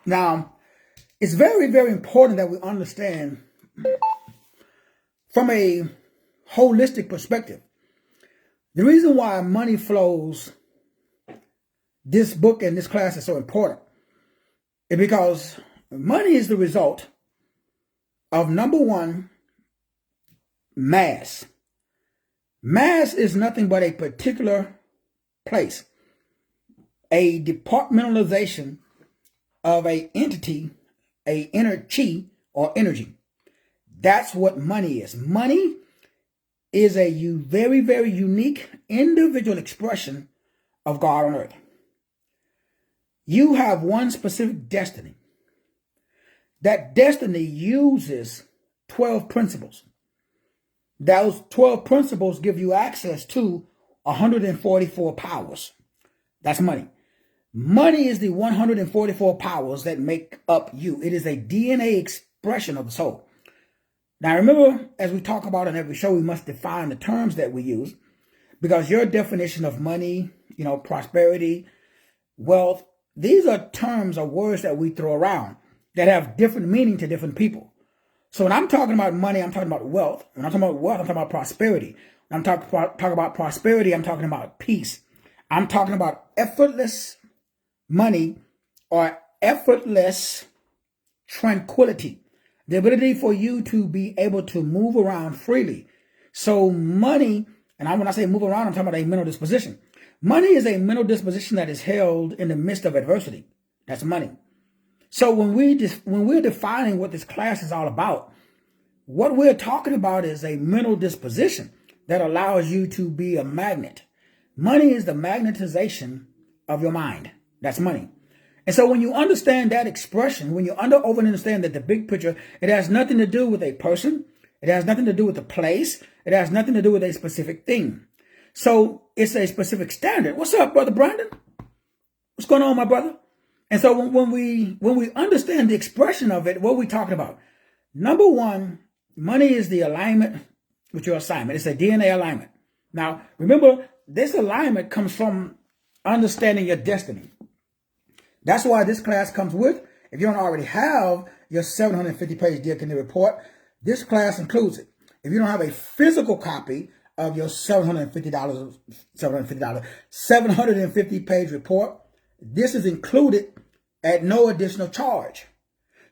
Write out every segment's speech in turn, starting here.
Now, it's very, very important that we understand from a holistic perspective. The reason why money flows, this book and this class is so important, is because money is the result of, number one, mass. Mass is nothing but a particular place, a departmentalization of a entity, a inner chi or energy. That's what money is. Money is a very, very unique individual expression of God on earth. You have one specific destiny. That destiny uses 12 principles. Those 12 principles give you access to 144 powers. That's money. Money is the 144 powers that make up you. It is a DNA expression of the soul. Now remember, as we talk about in every show, we must define the terms that we use, because your definition of money, prosperity, wealth, these are terms or words that we throw around that have different meaning to different people. So when I'm talking about money, I'm talking about wealth. When I'm talking about wealth, I'm talking about prosperity. When I'm talking about prosperity, I'm talking about peace. I'm talking about effortless money or effortless tranquility. The ability for you to be able to move around freely. So money, and when I say move around, I'm talking about a mental disposition. Money is a mental disposition that is held in the midst of adversity. That's money. So when we're defining what this class is all about, what we're talking about is a mental disposition that allows you to be a magnet. Money is the magnetization of your mind. That's money. And so when you understand that expression, when you understand that the big picture, it has nothing to do with a person. It has nothing to do with a place. It has nothing to do with a specific thing. So it's a specific standard. What's up, Brother Brandon? What's going on, my brother? And so when we understand the expression of it, what are we talking about? Number one, money is the alignment with your assignment. It's a DNA alignment. Now, remember, this alignment comes from understanding your destiny. That's why this class comes with, if you don't already have your 750-page diakonia report, this class includes it. If you don't have a physical copy of your $750-page report, this is included at no additional charge.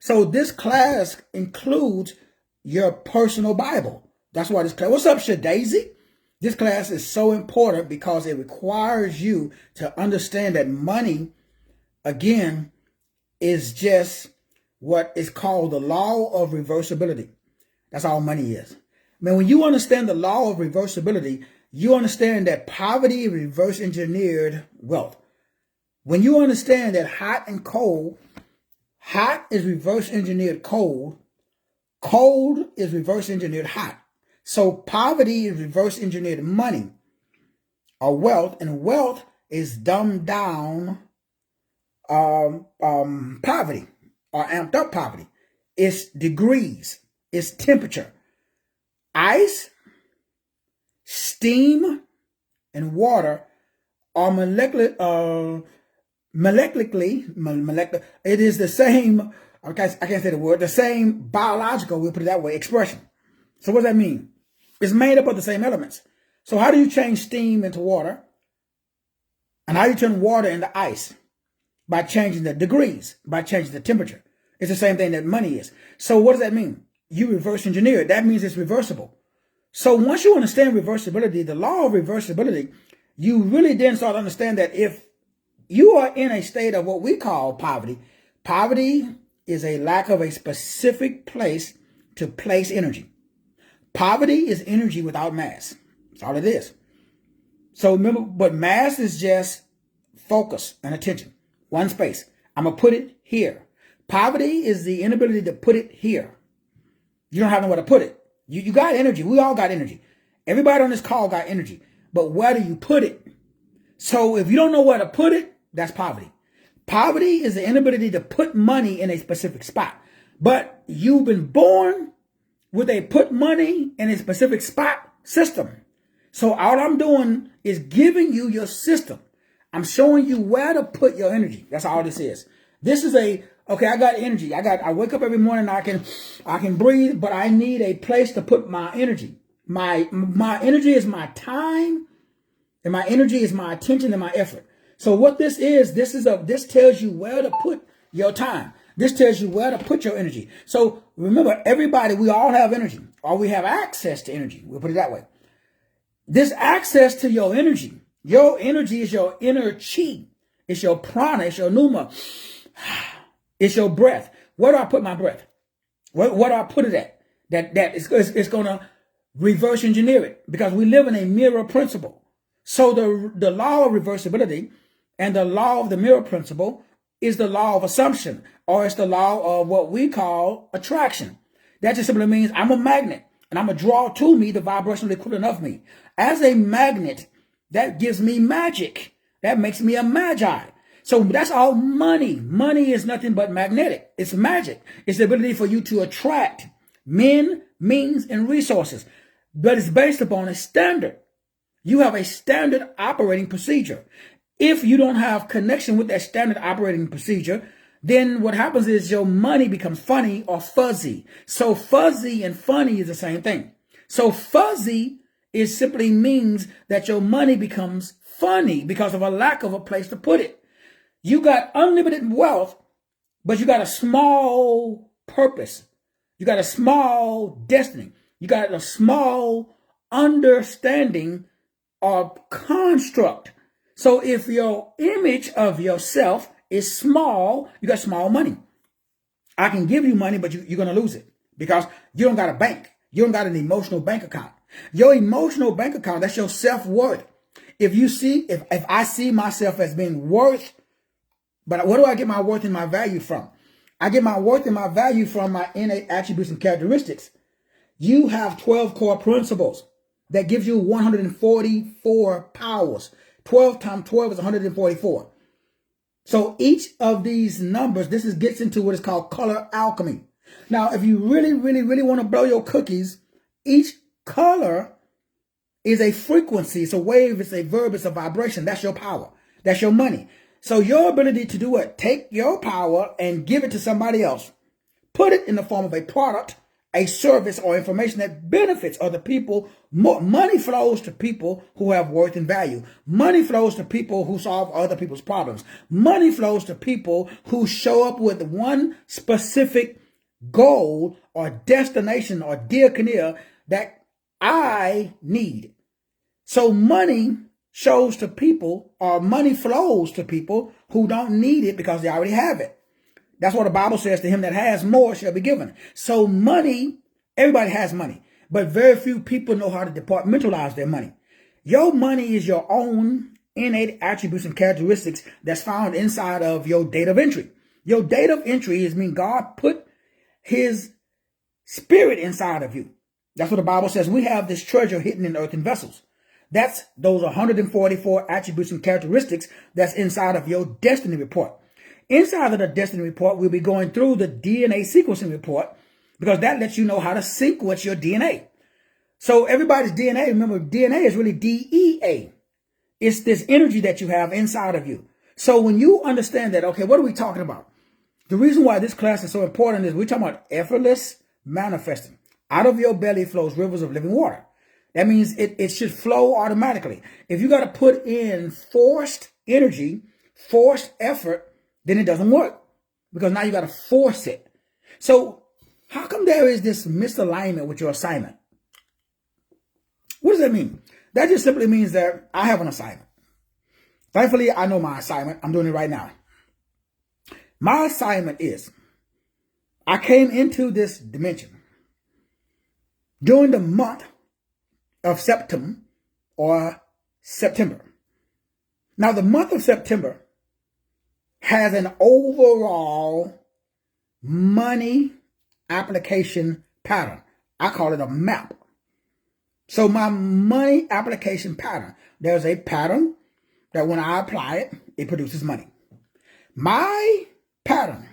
So this class includes your personal Bible. That's why this class, what's up, Shadaisy? This class is so important because it requires you to understand that money, again, is just what is called the law of reversibility. That's all money is. Man, when you understand the law of reversibility, you understand that poverty is reverse engineered wealth. When you understand that hot and cold, hot is reverse engineered cold, cold is reverse engineered hot. So poverty is reverse engineered money or wealth, and wealth is dumbed down poverty or amped up poverty. It's degrees, it's temperature. Ice, steam, and water are molecularly, it is the same, I can't say the word, the same biological, we'll put it that way, expression. So what does that mean? It's made up of the same elements. So how do you change steam into water? And how do you turn water into ice? By changing the degrees, by changing the temperature. It's the same thing that money is. So what does that mean? You reverse engineer it. That means it's reversible. So once you understand reversibility, the law of reversibility, you really then start to understand that if you are in a state of what we call poverty, poverty is a lack of a specific place to place energy. Poverty is energy without mass. That's all it is. So remember, but mass is just focus and attention. One space. I'm going to put it here. Poverty is the inability to put it here. You don't have nowhere to put it. You got energy. We all got energy. Everybody on this call got energy. But where do you put it? So if you don't know where to put it, that's poverty. Poverty is the inability to put money in a specific spot. But you've been born with a put money in a specific spot system. So all I'm doing is giving you your system. I'm showing you where to put your energy. That's all this is. This is okay, I got energy. I wake up every morning, I can breathe, but I need a place to put my energy. My energy is my time, and my energy is my attention and my effort. So what this tells you where to put your time. This tells you where to put your energy. So remember, everybody, we all have energy, or we have access to energy. We'll put it that way. This access to your energy is your inner chi. It's your prana, it's your pneuma. It's your breath. Where do I put my breath? Where do I put it at? It's going to reverse engineer it, because we live in a mirror principle. So the law of reversibility and the law of the mirror principle is the law of assumption, or it's the law of what we call attraction. That just simply means I'm a magnet, and I'm going to draw to me the vibrational equivalent of me. As a magnet, that gives me magic. That makes me a magi. So that's all money. Money is nothing but magnetic. It's magic. It's the ability for you to attract men, means, and resources. But it's based upon a standard. You have a standard operating procedure. If you don't have connection with that standard operating procedure, then what happens is your money becomes funny or fuzzy. So fuzzy and funny is the same thing. So fuzzy simply means that your money becomes funny because of a lack of a place to put it. You got unlimited wealth, but you got a small purpose. You got a small destiny. You got a small understanding or construct. So if your image of yourself is small, you got small money. I can give you money, but you're going to lose it because you don't got a bank. You don't got an emotional bank account. Your emotional bank account, that's your self-worth. If I see myself as being worth, but where do I get my worth and my value from? I get my worth and my value from my innate attributes and characteristics. You have 12 core principles that gives you 144 powers. 12 times 12 is 144. So each of these numbers, gets into what is called color alchemy. Now, if you really, really, really want to blow your cookies, each color is a frequency. It's a wave. It's a verb. It's a vibration. That's your power. That's your money. So your ability to do what? Take your power and give it to somebody else. Put it in the form of a product, a service, or information that benefits other people. Money flows to people who have worth and value. Money flows to people who solve other people's problems. Money flows to people who show up with one specific goal or destination or diakonia that I need. So money shows to people, or money flows to people who don't need it because they already have it. That's what the Bible says, to him that has more shall be given. So money, everybody has money, but very few people know how to departmentalize their money. Your money is your own innate attributes and characteristics that's found inside of your date of entry. Your date of entry God put his spirit inside of you. That's what the Bible says. We have this treasure hidden in earthen vessels. That's those 144 attributes and characteristics that's inside of your destiny report. Inside of the destiny report, we'll be going through the DNA sequencing report, because that lets you know how to sequence your DNA. So everybody's DNA, remember, DNA is really DEA. It's this energy that you have inside of you. So when you understand that, okay, what are we talking about? The reason why this class is so important is we're talking about effortless manifesting. Out of your belly flows rivers of living water. That means it should flow automatically. If you got to put in forced energy, forced effort, then it doesn't work, because now you got to force it. So how come there is this misalignment with your assignment? What does that mean? That just simply means that I have an assignment. Thankfully, I know my assignment. I'm doing it right now. My assignment is, I came into this dimension during the month of September. Now, the month of September has an overall money application pattern. I call it a map. So my money application pattern, there's a pattern that when I apply it, it produces money. My pattern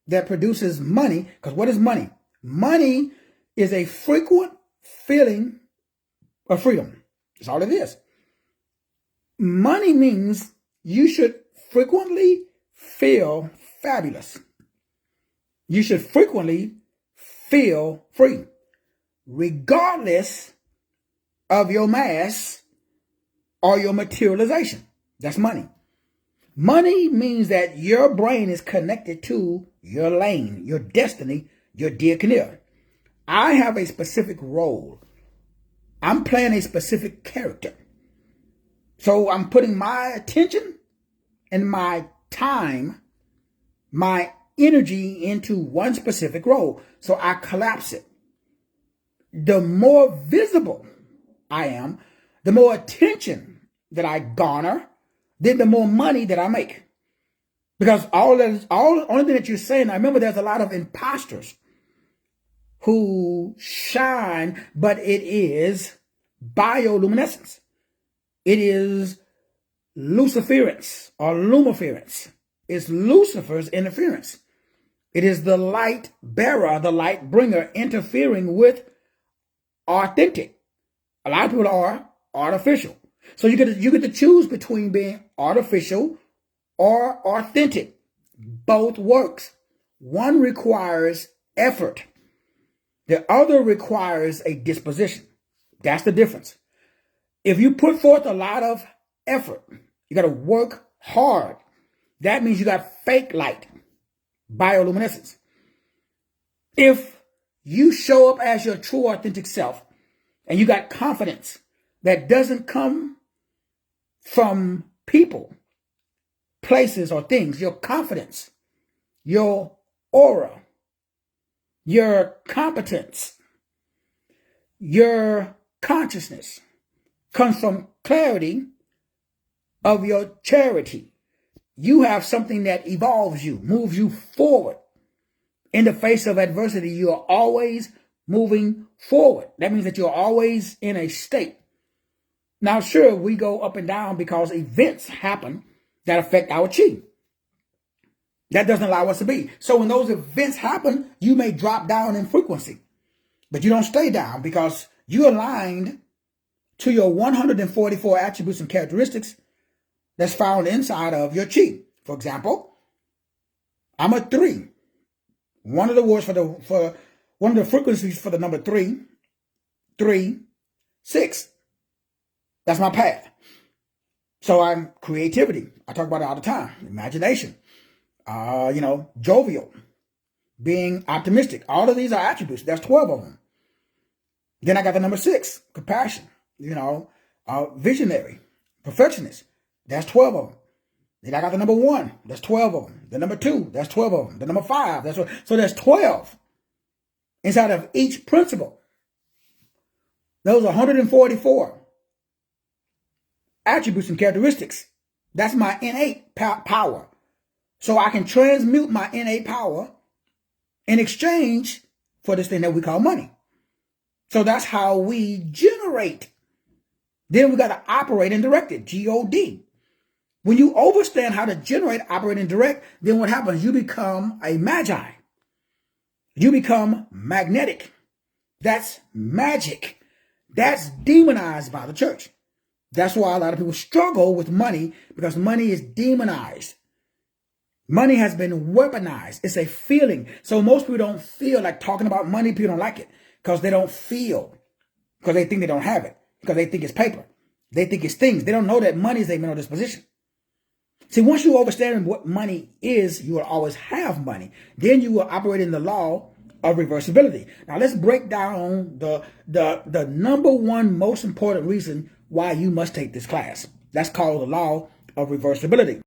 that produces money, because what is money? Money is a frequent feeling of freedom. That's all it is. Money means you should frequently feel fabulous. You should frequently feel free, regardless of your mass or your materialization. That's money. Money means that your brain is connected to your lane, your destiny, your diakonia. I have a specific role. I'm playing a specific character. So I'm putting my attention and my time, my energy into one specific role. So I collapse it. The more visible I am, the more attention that I garner, then the more money that I make. Because only thing that you're saying, I remember there's a lot of imposters who shine, but it is bioluminescence. It is luciference or lumiference. It's Lucifer's interference. It is the light bearer, the light bringer interfering with authentic. A lot of people are artificial. So you get to choose between being artificial or authentic. Both works. One requires effort. The other requires a disposition. That's the difference. If you put forth a lot of effort, you got to work hard. That means you got fake light, bioluminescence. If you show up as your true authentic self and you got confidence that doesn't come from people, places, or things, your confidence, your aura, your competence, your consciousness comes from clarity of your charity. You have something that evolves you, moves you forward. In the face of adversity, you are always moving forward. That means that you're always in a state. Now, sure, we go up and down because events happen that affect our chi. That doesn't allow us to be. So when those events happen, you may drop down in frequency, but you don't stay down because you aligned to your 144 attributes and characteristics that's found inside of your chi. For example, I'm a 3. One of the words for one of the frequencies for the number 3, 3, 6. That's my path. So I'm creativity. I talk about it all the time. Imagination. Jovial. Being optimistic. All of these are attributes. There's 12 of them. Then I got the number 6, compassion. Visionary. Perfectionist. That's 12 of them. Then I got the number 1. That's 12 of them. The number 2. That's 12 of them. The number 5. So there's 12 inside of each principle. Those are 144 attributes and characteristics. That's my innate power. So I can transmute my innate power in exchange for this thing that we call money. So that's how we generate. Then we got to operate and direct it. G-O-D. When you understand how to generate, operate, and direct, then what happens? You become a magi. You become magnetic. That's magic. That's demonized by the church. That's why a lot of people struggle with money, because money is demonized. Money has been weaponized. It's a feeling. So most people don't feel like talking about money. People don't like it because they don't feel, because they think they don't have it, because they think it's paper. They think it's things. They don't know that money is a mental disposition. See, once you understand what money is, you will always have money. Then you will operate in the law of reversibility. Now let's break down the number one most important reason why you must take this class. That's called the law of reversibility.